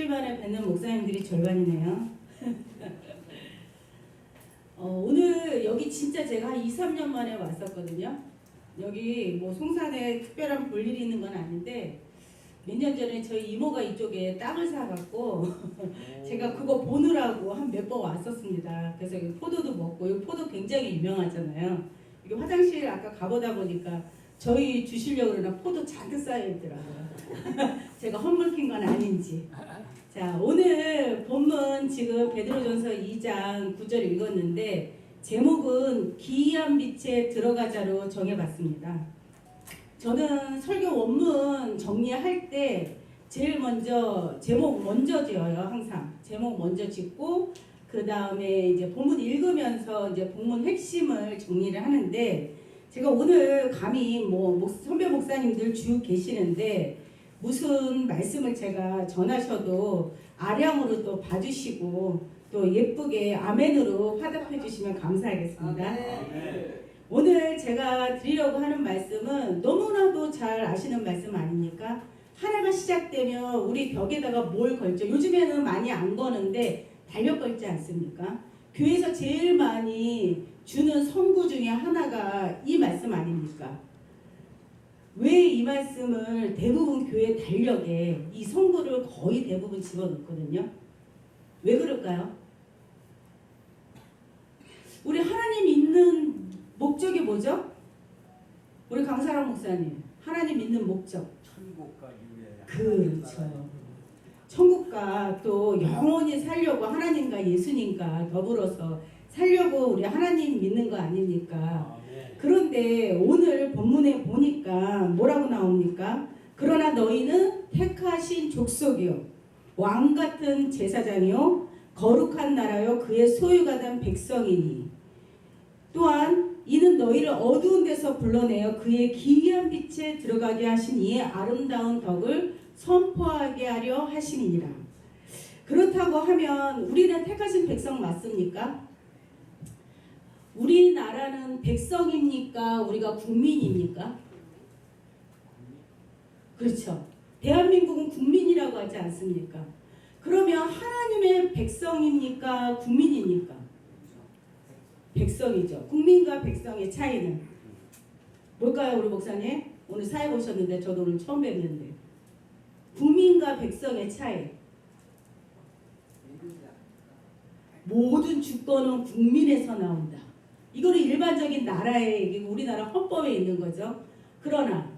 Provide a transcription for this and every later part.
일주일 만에 뵙는 목사님들이 절반이네요. 오늘 여기 진짜 제가 한 2, 3년 만에 왔었거든요. 여기 뭐 송산에 특별한 볼일이 있는 건 아닌데 몇 년 전에 저희 이모가 이쪽에 땅을 사갖고 제가 그거 보느라고 한 몇 번 왔었습니다. 그래서 여기 포도도 먹고 여기 포도 굉장히 유명하잖아요. 여기 화장실 아까 가보다 보니까 저희 주시려고 그러나 포도 잔뜩 쌓여있더라고요. 제가 헛물킨 건 아닌지. 자, 오늘 본문 지금 베드로전서 2장 9절 읽었는데 제목은 기이한 빛에 들어가자로 정해봤습니다. 저는 설교 원문 정리할 때 제일 먼저 제목 먼저 지어요. 항상 제목 먼저 짓고 그 다음에 이제 본문 읽으면서 이제 본문 핵심을 정리를 하는데 제가 오늘 감히 뭐 선배 목사님들 쭉 계시는데 무슨 말씀을 제가 전하셔도 아량으로 또 봐주시고 또 예쁘게 아멘으로 화답해 주시면 감사하겠습니다. 오늘 제가 드리려고 하는 말씀은 너무나도 잘 아시는 말씀 아닙니까? 한 해가 시작되면 우리 벽에다가 뭘 걸죠? 요즘에는 많이 안 거는데 달력 걸지 않습니까? 교회에서 제일 많이 주는 선구 중에 하나가 이 말씀 아닙니까? 왜 이 말씀을 대부분 교회 달력에 이 선구를 거의 대부분 집어넣거든요? 왜 그럴까요? 우리 하나님 믿는 목적이 뭐죠? 우리 강사랑 목사님 하나님 믿는 목적 천국과 유해. 그렇죠. 천국과 또 영원히 살려고 하나님과 예수님과 더불어서 살려고 우리 하나님 믿는 거 아닙니까? 그런데 오늘 본문에 보니까 뭐라고 나옵니까? 그러나 너희는 택하신 족속이요 왕같은 제사장이요 거룩한 나라요 그의 소유가 된 백성이니 또한 이는 너희를 어두운 데서 불러내어 그의 기이한 빛에 들어가게 하신 이의 아름다운 덕을 선포하게 하려 하심이니라. 그렇다고 하면 우리는 택하신 백성 맞습니까? 우리나라는 백성입니까? 우리가 국민입니까? 그렇죠. 대한민국은 국민이라고 하지 않습니까? 그러면 하나님의 백성입니까? 국민입니까? 백성이죠. 국민과 백성의 차이는 뭘까요, 우리 목사님? 오늘 사회 오셨는데 저도 오늘 처음 뵙는데 국민과 백성의 차이. 모든 주권은 국민에서 나온다. 이거는 일반적인 나라의 얘기고 우리나라 헌법에 있는 거죠. 그러나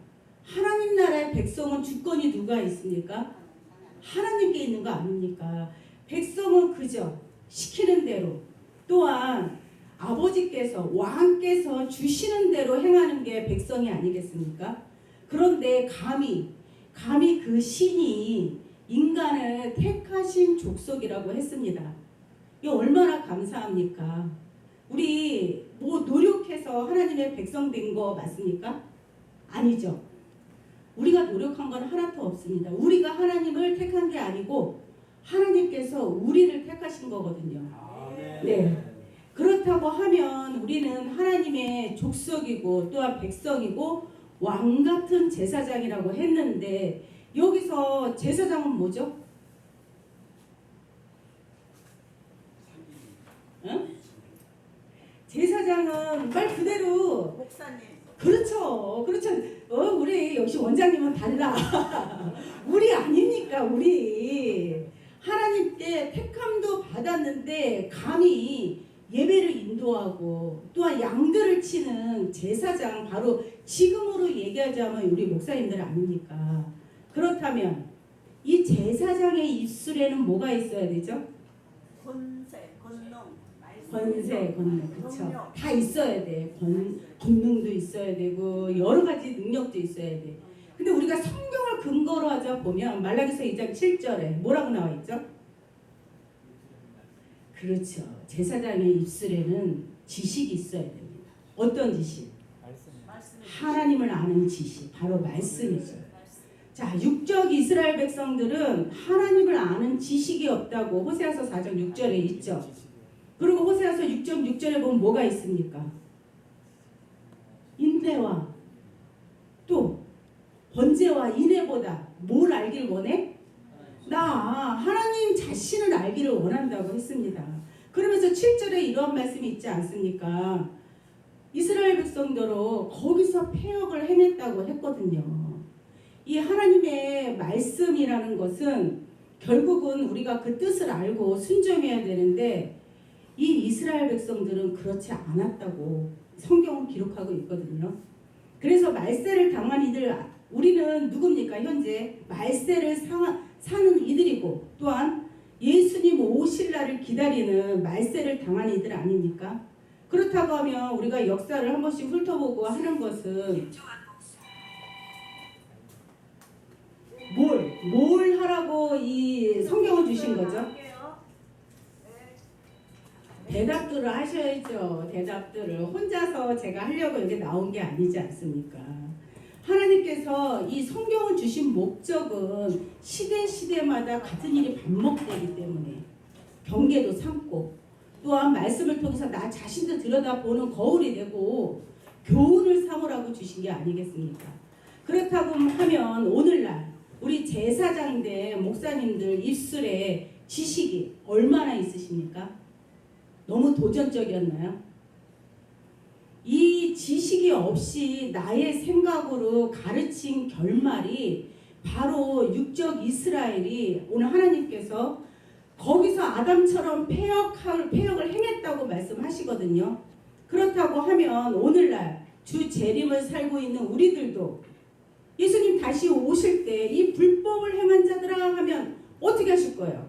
하나님 나라의 백성은 주권이 누가 있습니까? 하나님께 있는 거 아닙니까? 백성은 그저 시키는 대로 또한 아버지께서 왕께서 주시는 대로 행하는 게 백성이 아니겠습니까? 그런데 감히 그 신이 인간을 택하신 족속이라고 했습니다. 이거 얼마나 감사합니까? 우리 뭐 노력해서 하나님의 백성 된 거 맞습니까? 아니죠. 우리가 노력한 건 하나도 없습니다. 우리가 하나님을 택한 게 아니고 하나님께서 우리를 택하신 거거든요. 네. 그렇다고 하면 우리는 하나님의 족속이고 또한 백성이고 왕같은 제사장이라고 했는데 여기서 제사장은 뭐죠? 응? 제사장은 말 그대로 목사님. 그렇죠. 우리 역시 원장님은 달라. 우리 아닙니까? 우리 하나님께 택함도 받았는데 감히 예배를 인도하고 또한 양들을 치는 제사장 바로 지금으로 얘기하자면 우리 목사님들 아닙니까? 그렇다면 이 제사장의 입술에는 뭐가 있어야 되죠? 권세, 권능, 그렇죠. 다 있어야 돼. 권능도 있어야 되고 여러 가지 능력도 있어야 돼. 근데 우리가 성경을 근거로 하자 보면 말라기서 2장 7절에 뭐라고 나와 있죠? 그렇죠. 제사장의 입술에는 지식이 있어야 됩니다. 어떤 지식? 하나님을 아는 지식. 바로 말씀이죠. 자, 육적 이스라엘 백성들은 하나님을 아는 지식이 없다고 호세아서 4장 6절에 있죠. 그리고 호세아서 6장 6절에 보면 뭐가 있습니까? 인내와 또 번제와 인애보다 뭘 알길 원해? 나 하나님 자신을 알기를 원한다고 했습니다. 그러면서 7절에 이런 말씀이 있지 않습니까? 이스라엘 백성들로 거기서 패역을 행했다고 했거든요. 이 하나님의 말씀이라는 것은 결국은 우리가 그 뜻을 알고 순종해야 되는데 이 이스라엘 백성들은 그렇지 않았다고 성경은 기록하고 있거든요. 그래서 말세를 당한 이들, 우리는 누굽니까? 현재 말세를 사는 이들이고 또한 예수님 오실 날을 기다리는 말세를 당한 이들 아닙니까? 그렇다고 하면 우리가 역사를 한 번씩 훑어보고 하는 것은 뭘 하라고 이 성경을 주신 거죠? 대답들을 하셔야죠. 대답들을 혼자서 제가 하려고 여기 나온 게 아니지 않습니까? 하나님께서 이 성경을 주신 목적은 시대마다 같은 일이 반복되기 때문에 경계도 삼고 또한 말씀을 통해서 나 자신도 들여다보는 거울이 되고 교훈을 삼으라고 주신 게 아니겠습니까? 그렇다고 하면 오늘날 우리 제사장대 목사님들 입술에 지식이 얼마나 있으십니까? 너무 도전적이었나요? 이 지식이 없이 나의 생각으로 가르친 결말이 바로 육적 이스라엘이 오늘 하나님께서 거기서 아담처럼 패역을 행했다고 말씀하시거든요. 그렇다고 하면 오늘날 주 재림을 살고 있는 우리들도 예수님 다시 오실 때 이 불법을 행한 자들아 하면 어떻게 하실 거예요?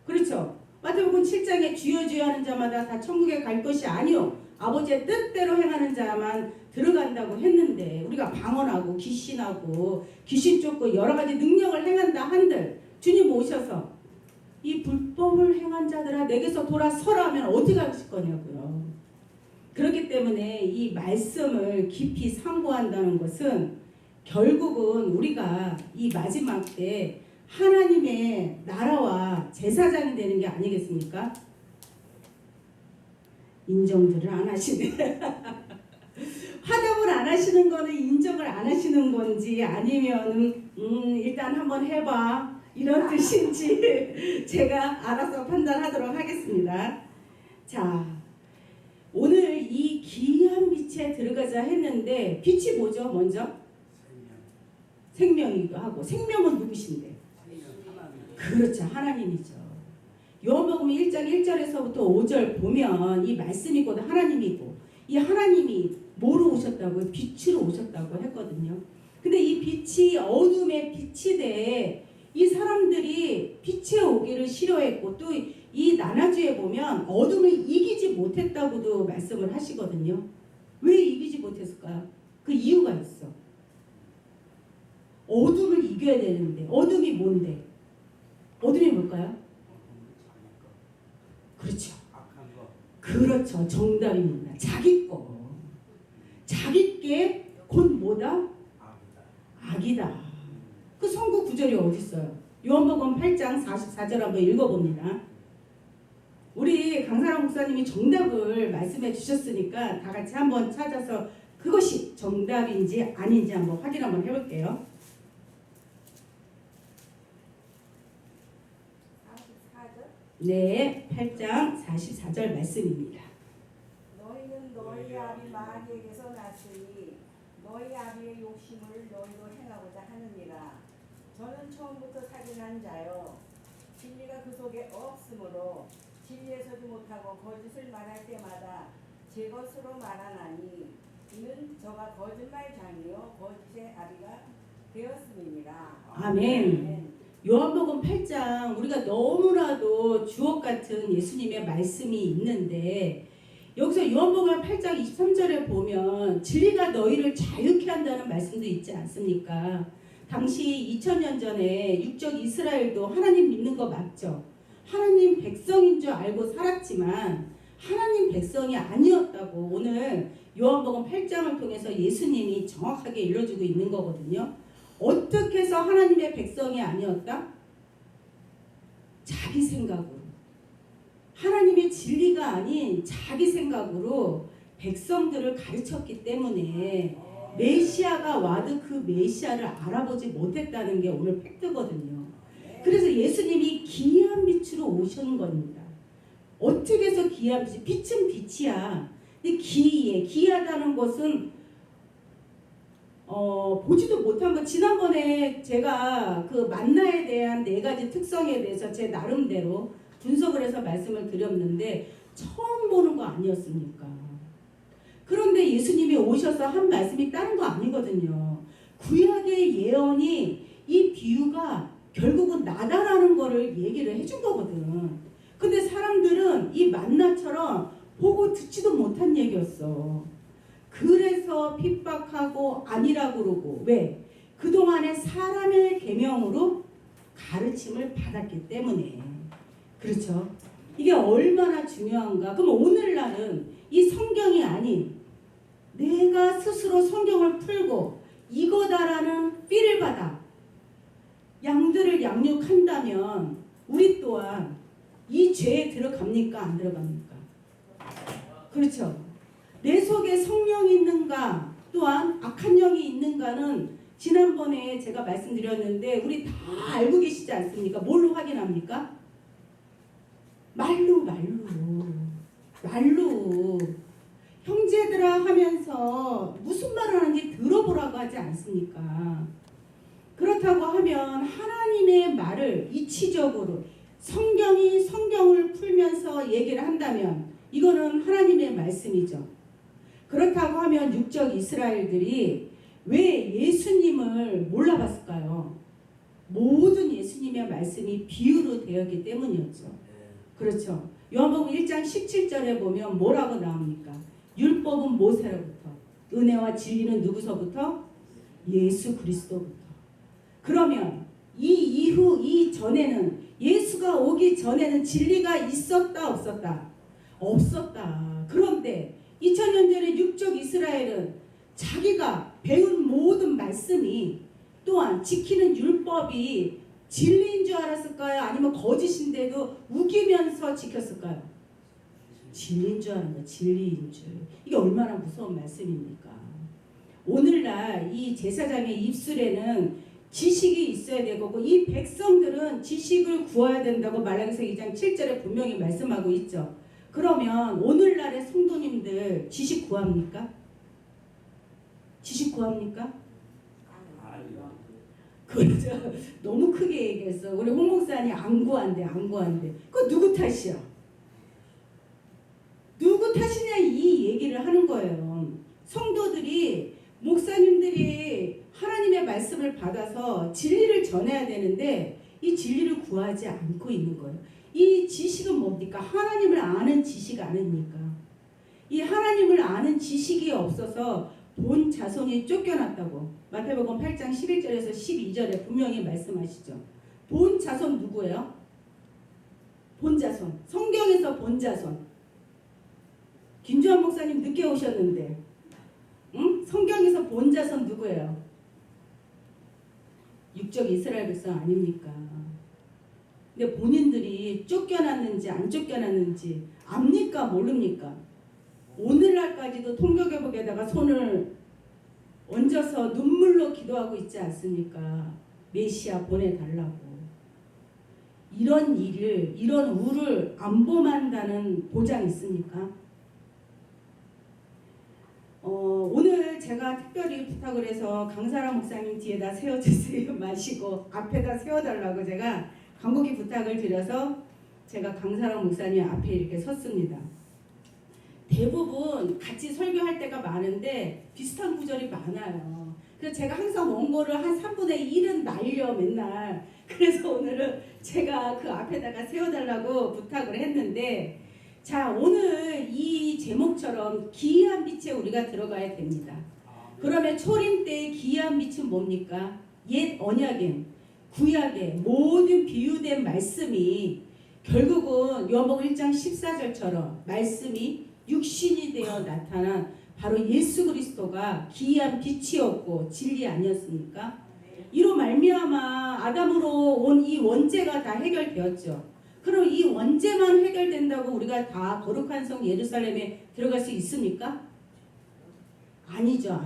그렇죠? 마태복음 7장에 주여 주여 하는 자마다 다 천국에 갈 것이 아니요 아버지의 뜻대로 행하는 자만 들어간다고 했는데 우리가 방언하고 귀신하고 귀신 쫓고 여러 가지 능력을 행한다 한들 주님 오셔서 이 불법을 행한 자들아 내게서 돌아서라 하면 어떻게 하실 거냐고요. 그렇기 때문에 이 말씀을 깊이 상고한다는 것은 결국은 우리가 이 마지막 때 하나님의 나라와 제사장이 되는 게 아니겠습니까? 인정들을 안 하시네. 화답을 안 하시는 거는 인정을 안 하시는 건지 아니면 일단 한번 해봐 이런 뜻인지 제가 알아서 판단하도록 하겠습니다. 자, 오늘 이 기이한 빛에 들어가자 했는데 빛이 뭐죠? 먼저 생명이기도 하고 생명은 누구신데? 그렇죠. 하나님이죠. 요한복음 1장 1절에서부터 5절 보면 이 말씀이 곧 하나님이고 이 하나님이 뭐로 오셨다고요? 빛으로 오셨다고 했거든요. 근데 이 빛이 어둠의 빛이 돼 이 사람들이 빛에 오기를 싫어했고 또 이 나나주에 보면 어둠을 이기지 못했다고도 말씀을 하시거든요. 왜 이기지 못했을까요? 그 이유가 있어. 어둠을 이겨야 되는데 어둠이 뭔데? 어둠이 뭘까요? 그렇죠. 그렇죠. 정답입니다. 자기 거. 자기 게 곧 뭐다? 악이다. 그 성구 구절이 어디 있어요? 요한복음 8장 44절 한번 읽어봅니다. 우리 강사람 목사님이 정답을 말씀해 주셨으니까 다 같이 한번 찾아서 그것이 정답인지 아닌지 한번 확인 한번 해볼게요. 44절? 네, 8장 44절 말씀입니다. 너희는 너희 아비 마귀에게서 났으니 너희 아비의 욕심을 너희로 행하고자 하느니라. 저는 처음부터 살인한 자요 진리가 그 속에 없으므로 진리에 서지 못하고 거짓을 말할 때마다 제 것으로 말하나니 이는 저가 거짓말장이요 거짓의 아비가 되었음이니라. 아멘. 요한복음 8장 우리가 너무나도 주옥 같은 예수님의 말씀이 있는데 여기서 요한복음 8장 23절에 보면 진리가 너희를 자유케 한다는 말씀도 있지 않습니까? 당시 2000년 전에 육적 이스라엘도 하나님 믿는 거 맞죠? 하나님 백성인 줄 알고 살았지만 하나님 백성이 아니었다고 오늘 요한복음 8장을 통해서 예수님이 정확하게 일러주고 있는 거거든요. 어떻게 해서 하나님의 백성이 아니었다? 자기 생각으로. 하나님의 진리가 아닌 자기 생각으로 백성들을 가르쳤기 때문에 메시아가 와도 그 메시아를 알아보지 못했다는 게 오늘 팩트거든요. 그래서 예수님이 기이한 빛으로 오신 겁니다. 어떻게 해서 기이한 빛이? 빛은 빛이야. 근데 기이하다는 것은 보지도 못한 거. 지난번에 제가 그 만나에 대한 4가지 특성에 대해서 제 나름대로 분석을 해서 말씀을 드렸는데 처음 보는 거 아니었습니까? 그런데 예수님이 오셔서 한 말씀이 다른 거 아니거든요. 구약의 예언이 이 비유가 결국은 나다라는 거를 얘기를 해준 거거든. 근데 사람들은 이 만나처럼 보고 듣지도 못한 얘기였어. 그래서 핍박하고 아니라고 그러고. 왜? 그동안에 사람의 계명으로 가르침을 받았기 때문에. 그렇죠? 이게 얼마나 중요한가. 그럼 오늘날은 이 성경이 아닌 내가 스스로 성경을 풀고 이거다라는 필을 받아 양들을 양육한다면 우리 또한 이 죄에 들어갑니까? 안 들어갑니까? 그렇죠? 내 속에 성령이 있는가 또한 악한 영이 있는가는 지난번에 제가 말씀드렸는데 우리 다 알고 계시지 않습니까? 뭘로 확인합니까? 말로 형제들아 하면서 무슨 말을 하는지 들어보라고 하지 않습니까? 그렇다고 하면 하나님의 말을 이치적으로 성경을 풀면서 얘기를 한다면 이거는 하나님의 말씀이죠. 그렇다고 하면 육적 이스라엘들이 왜 예수님을 몰라봤을까요? 모든 예수님의 말씀이 비유로 되었기 때문이었죠. 그렇죠. 요한복음 1장 17절에 보면 뭐라고 나옵니까? 율법은 모세로부터, 은혜와 진리는 누구서부터? 예수 그리스도부터. 그러면 이 이후 이전에는 예수가 오기 전에는 진리가 있었다 없었다? 없었다. 그런데 2000년 전에 육적 이스라엘은 자기가 배운 모든 말씀이 또한 지키는 율법이 진리인 줄 알았을까요? 아니면 거짓인데도 우기면서 지켰을까요? 진리인 줄 아는 거, 진리인 줄. 이게 얼마나 무서운 말씀입니까? 오늘날 이 제사장의 입술에는 지식이 있어야 되고 이 백성들은 지식을 구해야 된다고 말라기서 2장 7절에 분명히 말씀하고 있죠. 그러면 오늘날의 성도님들 지식 구합니까? 지식 구합니까? 그렇죠. 너무 크게 얘기했어. 우리 홍 목사님 안 구한대. 그거 누구 탓이야? 누구 탓이냐 이 얘기를 하는 거예요. 성도들이 목사님들이 하나님의 말씀을 받아서 진리를 전해야 되는데 이 진리를 구하지 않고 있는 거예요. 이 지식은 뭡니까? 하나님을 아는 지식 아닙니까? 이 하나님을 아는 지식이 없어서 본 자손이 쫓겨났다고 마태복음 8장 11절에서 12절에 분명히 말씀하시죠. 본 자손 누구예요? 본 자손. 성경에서 본 자손. 김주환 목사님 늦게 오셨는데 응? 성경에서 본 자손 누구예요? 육적 이스라엘 백성 아닙니까? 근데 본인들이 쫓겨났는지 안 쫓겨났는지 압니까? 모릅니까? 오늘날까지도 통곡의복에다가 손을 얹어서 눈물로 기도하고 있지 않습니까? 메시아 보내달라고. 이런 일을, 이런 우를 안 범한다는 보장 있습니까? 오늘 제가 특별히 부탁을 해서 강사람 목사님 뒤에다 세워주세요 마시고 앞에다 세워달라고 제가 간곡히 부탁을 드려서 제가 강사람 목사님 앞에 이렇게 섰습니다. 대부분 같이 설교할 때가 많은데 비슷한 구절이 많아요. 그래서 제가 항상 원고를 한 3분의 1은 날려 맨날. 그래서 오늘은 제가 그 앞에다가 세워달라고 부탁을 했는데 자, 오늘 이 제목처럼 기이한 빛에 우리가 들어가야 됩니다. 그러면 초림 때의 기이한 빛은 뭡니까? 옛 언약인 구약의 모든 비유된 말씀이 결국은 요한복음 1장 14절처럼 말씀이 육신이 되어 나타난 바로 예수 그리스도가 기이한 빛이었고 진리 아니었습니까? 이로 말미암아 아담으로 온 이 원죄가 다 해결되었죠. 그럼 이 원죄만 해결된다고 우리가 다 거룩한 성 예루살렘에 들어갈 수 있습니까? 아니죠.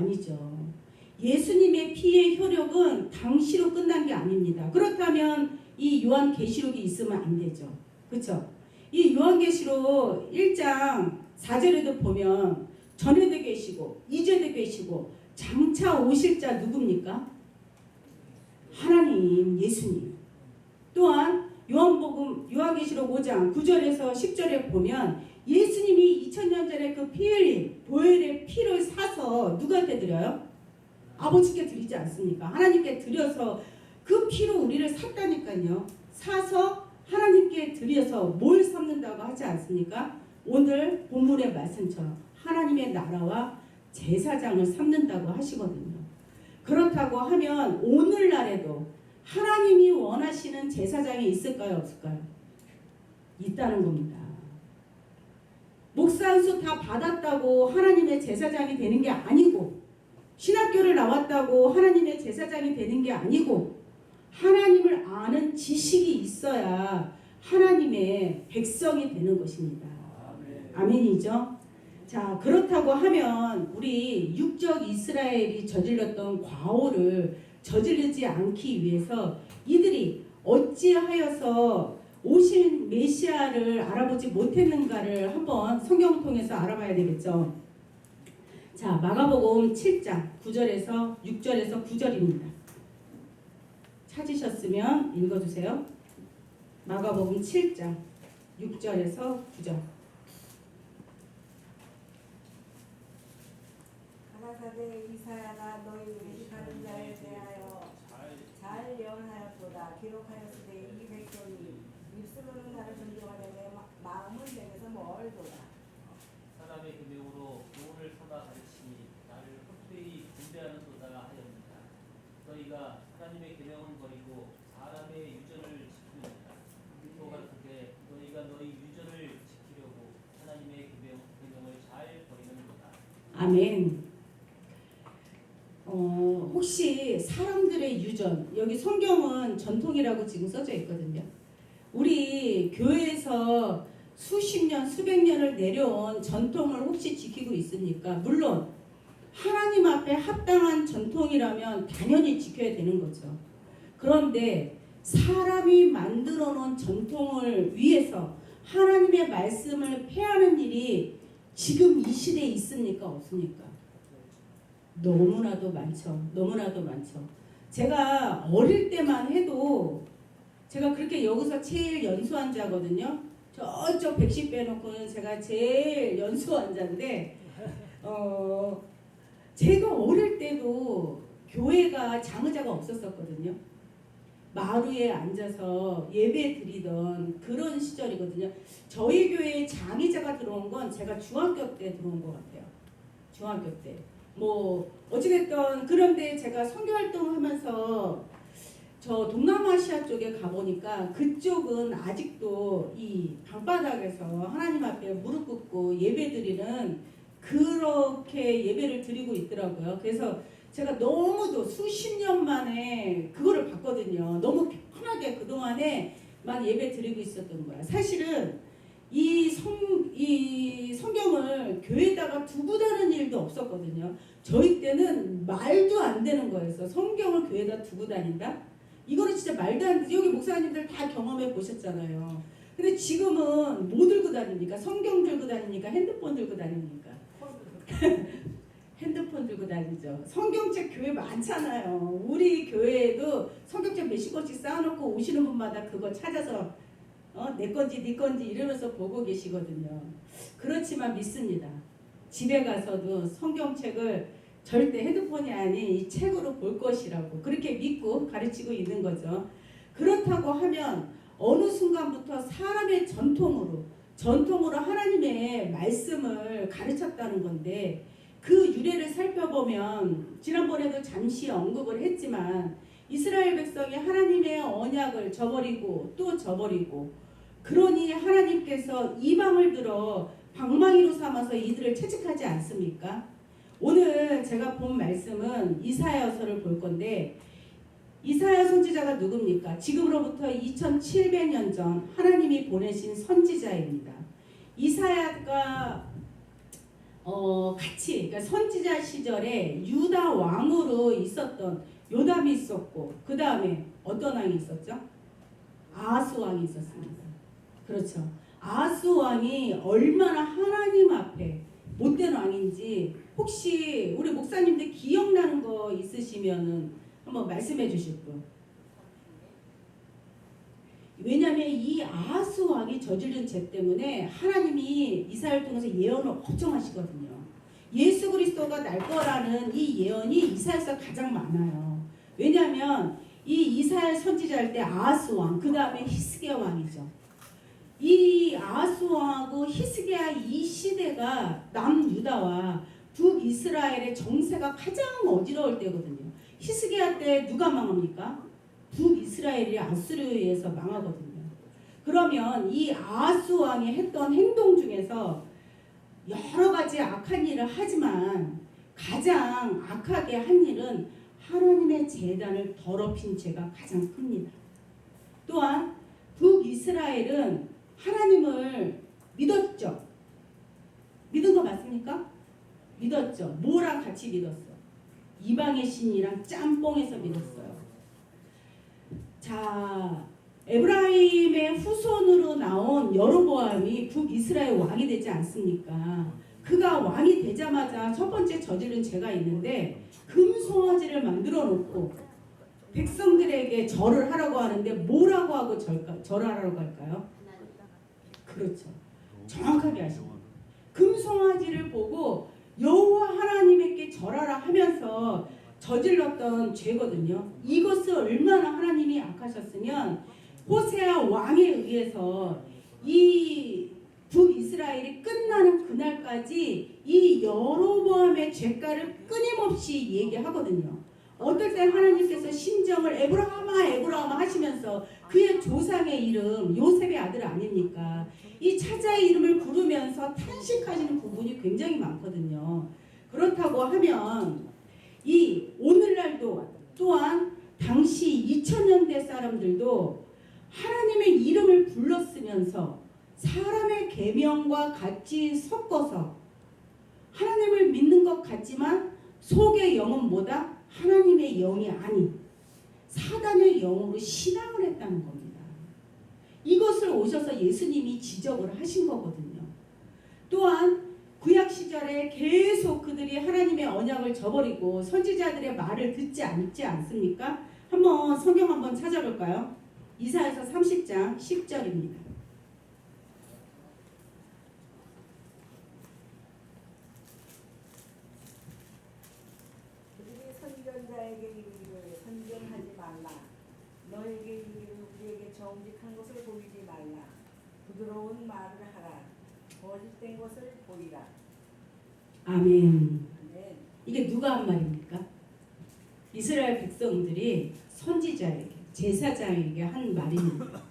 예수님의 피의 효력은 당시로 끝난 게 아닙니다. 그렇다면 이 요한계시록이 있으면 안 되죠. 그렇죠? 이 요한계시록 1장 4절에도 보면 전에도 계시고 이제도 계시고 장차 오실 자 누굽니까? 하나님 예수님. 또한 요한계시록 5장 9절에서 10절에 보면 예수님이 2000년 전에 그 피 흘린 보혈의 피를 사서 누구한테 드려요? 아버지께 드리지 않습니까? 하나님께 드려서 그 피로 우리를 샀다니까요. 사서 하나님께 드려서 뭘 삼는다고 하지 않습니까? 오늘 본문의 말씀처럼 하나님의 나라와 제사장을 삼는다고 하시거든요. 그렇다고 하면 오늘날에도 하나님이 원하시는 제사장이 있을까요? 없을까요? 있다는 겁니다. 목사 안수 다 받았다고 하나님의 제사장이 되는 게 아니고 신학교를 나왔다고 하나님의 제사장이 되는 게 아니고 하나님을 아는 지식이 있어야 하나님의 백성이 되는 것입니다. 아멘이죠? 자, 그렇다고 하면 우리 육적 이스라엘이 저질렀던 과오를 저지르지 않기 위해서 이들이 어찌하여서 오신 메시아를 알아보지 못했는가를 한번 성경을 통해서 알아봐야 되겠죠. 자, 마가복음 7장 9절에서 6절에서 9절입니다. 찾으셨으면 읽어주세요. 마가복음 7장 6절에서 9절. 가라사대 이사야가 너희를 가는 자에 대하여 잘 예언하였도다. 기록하였으되 이 백성이 입술로는 나를 존중하려내 마음은 내게서 멀도다. 사람의 계명으로 교훈을 삼아 가르치니 나를 헛되이 분배하는도다 하였느니라. 너희가 하나님의 계명은 버리고 사람의 유전을 지키느니라. 또 같으되 너희가 너희 유전을 지키려고 하나님의 계명을 잘 버리는도다. 아멘. 혹시 사람들의 유전, 여기 성경은 전통이라고 지금 써져 있거든요. 우리 교회에서 수십 년, 수백 년을 내려온 전통을 혹시 지키고 있습니까? 물론 하나님 앞에 합당한 전통이라면 당연히 지켜야 되는 거죠. 그런데 사람이 만들어 놓은 전통을 위해서 하나님의 말씀을 폐하는 일이 지금 이 시대에 있습니까? 없습니까? 너무나도 많죠. 너무나도 많죠. 제가 어릴 때만 해도 제가 그렇게 여기서 제일 연수한 자거든요. 저쪽 110 빼놓고는 제가 제일 연수한 자인데 제가 어릴 때도 교회가 장의자가 없었었거든요. 마루에 앉아서 예배 드리던 그런 시절이거든요. 저희 교회에 장의자가 들어온 건 제가 중학교 때 들어온 것 같아요. 중학교 때. 뭐 어찌됐든 그런데 제가 선교활동 하면서 저 동남아시아 쪽에 가보니까 그쪽은 아직도 이 방바닥에서 하나님 앞에 무릎 꿇고 예배 드리는 그렇게 예배를 드리고 있더라고요. 그래서 제가 너무도 수십 년 만에 그거를 봤거든요. 너무 편하게 그동안에만 예배 드리고 있었던 거야. 사실은 이 성경을 교회에다가 두고 다는 일도 없었거든요. 저희 때는 말도 안 되는 거였어. 성경을 교회에다 두고 다닌다? 이거는 진짜 말도 안 되지. 여기 목사님들 다 경험해 보셨잖아요. 근데 지금은 뭐 들고 다닙니까? 성경 들고 다닙니까? 핸드폰 들고 다닙니까? 핸드폰 들고 다니죠. 성경책 교회 많잖아요. 우리 교회에도 성경책 몇십 권씩 쌓아놓고 오시는 분마다 그거 찾아서 내 건지 네 건지 이러면서 보고 계시거든요. 그렇지만 믿습니다. 집에 가서도 성경책을 절대 핸드폰이 아닌 이 책으로 볼 것이라고 그렇게 믿고 가르치고 있는 거죠. 그렇다고 하면 어느 순간부터 사람의 전통으로 하나님의 말씀을 가르쳤다는 건데 그 유래를 살펴보면 지난번에도 잠시 언급을 했지만 이스라엘 백성이 하나님의 언약을 저버리고 또 저버리고 그러니 하나님께서 이방을 들어 방망이로 삼아서 이들을 채찍하지 않습니까? 오늘 제가 본 말씀은 이사야서를 볼 건데 이사야 선지자가 누굽니까? 지금으로부터 2700년 전 하나님이 보내신 선지자입니다. 이사야가 같이 그러니까 선지자 시절에 유다 왕으로 있었던 요담이 있었고 그 다음에 어떤 왕이 있었죠? 아하스 왕이 있었습니다. 그렇죠. 아하스 왕이 얼마나 하나님 앞에 못된 왕인지 혹시 우리 목사님들 기억나는 거 있으시면은 한번 말씀해 주실 분. 왜냐하면 이 아하스 왕이 저지른 죄 때문에 하나님이 이사야를 통해서 예언을 엄청 하시거든요. 예수 그리스도가 날 거라는 이 예언이 이사야에서 가장 많아요. 왜냐하면 이 이사야 선지자할 때 아하스 왕, 그 다음에 히스기야 왕이죠. 이 아하스 왕하고 히스기야 이 시대가 남유다와 북이스라엘의 정세가 가장 어지러울 때거든요. 히스기야 때 누가 망합니까? 북이스라엘이 아수르에 의해서 망하거든요. 그러면 이 아하스 왕이 했던 행동 중에서 여러 가지 악한 일을 하지만 가장 악하게 한 일은 하나님의 제단을 더럽힌 죄가 가장 큽니다. 또한 북이스라엘은 하나님을 믿었죠. 믿은 거 맞습니까? 믿었죠. 뭐랑 같이 믿었어? 이방의 신이랑 짬뽕해서 믿었어요. 자, 에브라임의 후손으로 나온 여로보암이 북이스라엘 왕이 되지 않습니까? 그가 왕이 되자마자 첫 번째 저지른 죄가 있는데 금송아지를 만들어 놓고 백성들에게 절을 하라고 하는데 뭐라고 하고 절하라고 할까요? 그렇죠. 정확하게 하십니다. 금송아지를 보고 여호와 하나님께 절하라 하면서 저질렀던 죄거든요. 이것을 얼마나 하나님이 악하셨으면 호세아 왕에 의해서 이 북이스라엘이 끝나는 그날까지 이 여로보암의 죄가를 끊임없이 얘기하거든요. 어떨 때 하나님께서 심정을 에브라함아 에브라함아 하시면서 그의 조상의 이름 요셉의 아들 아닙니까? 이 차자의 이름을 부르면서 탄식하시는 부분이 굉장히 많거든요. 그렇다고 하면 이 오늘날도 또한 당시 2000년대 사람들도 하나님의 이름을 불렀으면서 사람의 계명과 같이 섞어서 하나님을 믿는 것 같지만 속의 영은 뭐다? 하나님의 영이 아닌 사단의 영으로 신앙을 했다는 겁니다. 이것을 오셔서 예수님이 지적을 하신 거거든요. 또한 구약 시절에 계속 그들이 하나님의 언약을 저버리고 선지자들의 말을 듣지 않습니까? 한번 성경 한번 찾아볼까요? 이사야서 30장 10절입니다. 그들이 선견자에게 이르기를 선견하지 말라. 너에게 이르기를 우리에게 정직한 것을 보이지 말라. 부드러운 말을 하라. 거짓된 것을 보이라. 아멘. 네. 이게 누가 한 말입니까? 이스라엘 백성들이 선지자에게 제사장에게 한 말입니다.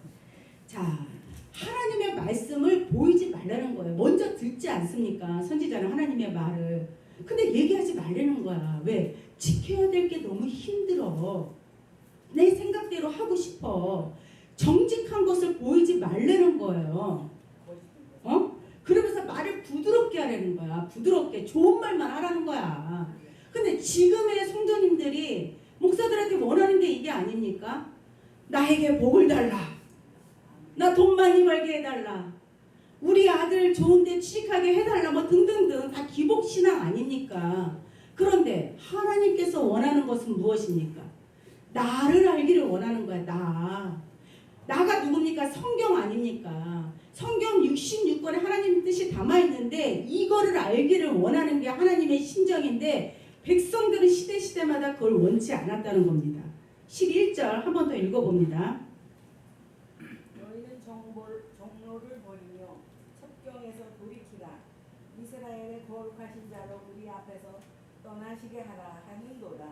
자, 하나님의 말씀을 보이지 말라는 거예요. 먼저 듣지 않습니까? 선지자는 하나님의 말을. 근데 얘기하지 말라는 거야. 왜? 지켜야 될 게 너무 힘들어. 내 생각대로 하고 싶어. 정직한 것을 보이지 말라는 거예요. 그러면서 말을 부드럽게 하라는 거야. 부드럽게 좋은 말만 하라는 거야. 근데 지금의 성도님들이 목사들한테 원하는 게 이게 아닙니까? 나에게 복을 달라. 나 돈 많이 벌게 해달라. 우리 아들 좋은데 취직하게 해달라. 뭐 등등등 다 기복신앙 아닙니까? 그런데 하나님께서 원하는 것은 무엇입니까? 나를 알기를 원하는 거야. 나가 누굽니까? 성경 아닙니까? 성경 66권에 하나님 뜻이 담아있는데 이거를 알기를 원하는 게 하나님의 심정인데 백성들은 시대마다 그걸 원치 않았다는 겁니다. 11절 한 번 더 읽어봅니다. 너희는 정로를 버리며 첩경에서 돌이키라. 이스라엘의 거룩하신 자로 우리 앞에서 떠나시게 하라 하는도다.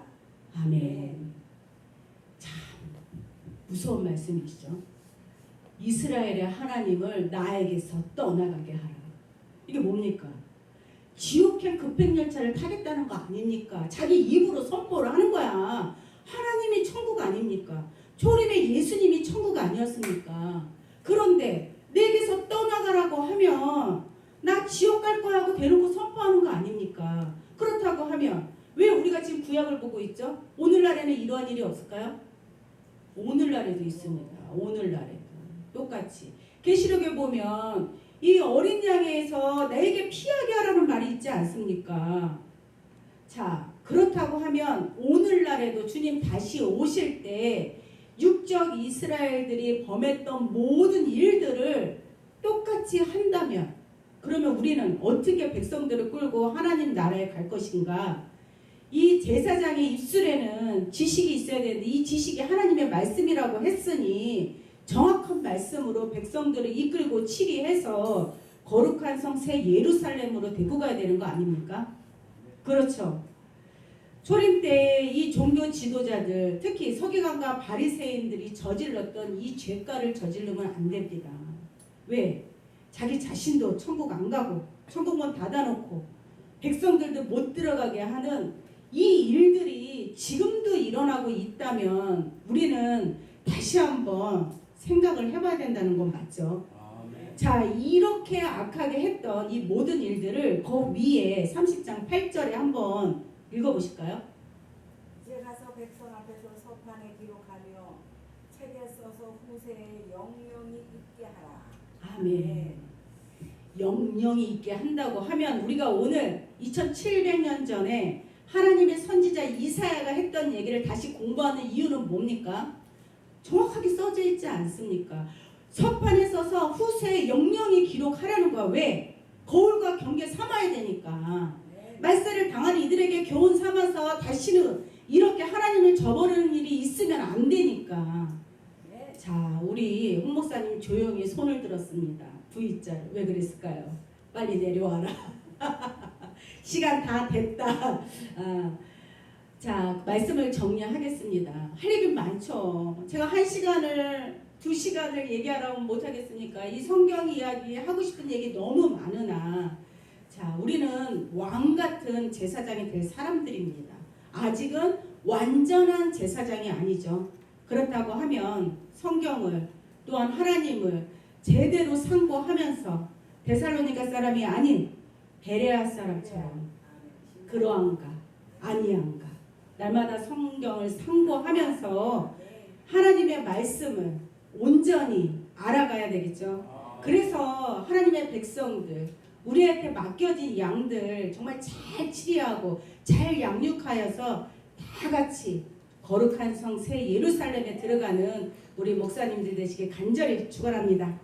아멘. 참 무서운 말씀이시죠. 이스라엘의 하나님을 나에게서 떠나가게 하라. 이게 뭡니까? 지옥행 급행열차를 타겠다는 거 아닙니까? 자기 입으로 선포를 하는 거야. 하나님이 천국 아닙니까? 초림의 예수님이 천국 아니었습니까? 그런데 내게서 떠나가라고 하면 나 지옥 갈 거야 하고 대놓고 선포하는 거 아닙니까? 그렇다고 하면 왜 우리가 지금 구약을 보고 있죠? 오늘날에는 이러한 일이 없을까요? 오늘날에도 있습니다. 오늘날에. 똑같이. 계시록에 보면 이 어린 양에서 나에게 피하게 하라는 말이 있지 않습니까? 자, 그렇다고 하면 오늘날에도 주님 다시 오실 때 육적 이스라엘들이 범했던 모든 일들을 똑같이 한다면 그러면 우리는 어떻게 백성들을 끌고 하나님 나라에 갈 것인가? 이 제사장의 입술에는 지식이 있어야 되는데 이 지식이 하나님의 말씀이라고 했으니 정확한 말씀으로 백성들을 이끌고 치리해서 거룩한 성 새 예루살렘으로 데리고 가야 되는 거 아닙니까? 그렇죠. 초림 때 이 종교 지도자들 특히 서기관과 바리새인들이 저질렀던 이 죄가를 저지르면 안 됩니다. 왜? 자기 자신도 천국 안 가고 천국문 닫아놓고 백성들도 못 들어가게 하는 이 일들이 지금도 일어나고 있다면 우리는 다시 한번 생각을 해봐야 된다는 건 맞죠. 자, 이렇게 악하게 했던 이 모든 일들을 그 위에 30장 8절에 한번 읽어보실까요? 이제 가서 백성 앞에서 서판에 기록하며 책에 써서 후세에 영영이 있게 하라. 아멘. 영영이 있게 한다고 하면 우리가 오늘 2700년 전에 하나님의 선지자 이사야가 했던 얘기를 다시 공부하는 이유는 뭡니까? 정확하게 써져 있지 않습니까? 서판에 써서 후세에 영영이 기록하라는 거야. 왜? 거울과 경계 삼아야 되니까. 말세를 당한 이들에게 교훈 삼아서 다시는 이렇게 하나님을 저버리는 일이 있으면 안 되니까. 자, 우리 홍 목사님 조용히 손을 들었습니다. V자 왜 그랬을까요? 빨리 내려와라. 시간 다 됐다. 자, 말씀을 정리하겠습니다. 할 일이 많죠. 제가 1시간을 2시간을 얘기하라면 못하겠으니까 이 성경 이야기 하고 싶은 얘기 너무 많으나 자, 우리는 왕 같은 제사장이 될 사람들입니다. 아직은 완전한 제사장이 아니죠. 그렇다고 하면 성경을 또한 하나님을 제대로 상고하면서 데살로니가 사람이 아닌 베레아 사람처럼 그러한가 아니한가 날마다 성경을 상고하면서 하나님의 말씀을 온전히 알아가야 되겠죠. 그래서 하나님의 백성들 우리한테 맡겨진 양들 정말 잘 치리하고 잘 양육하여서 다 같이 거룩한 성 새 예루살렘에 들어가는 우리 목사님들 되시길 간절히 축원합니다.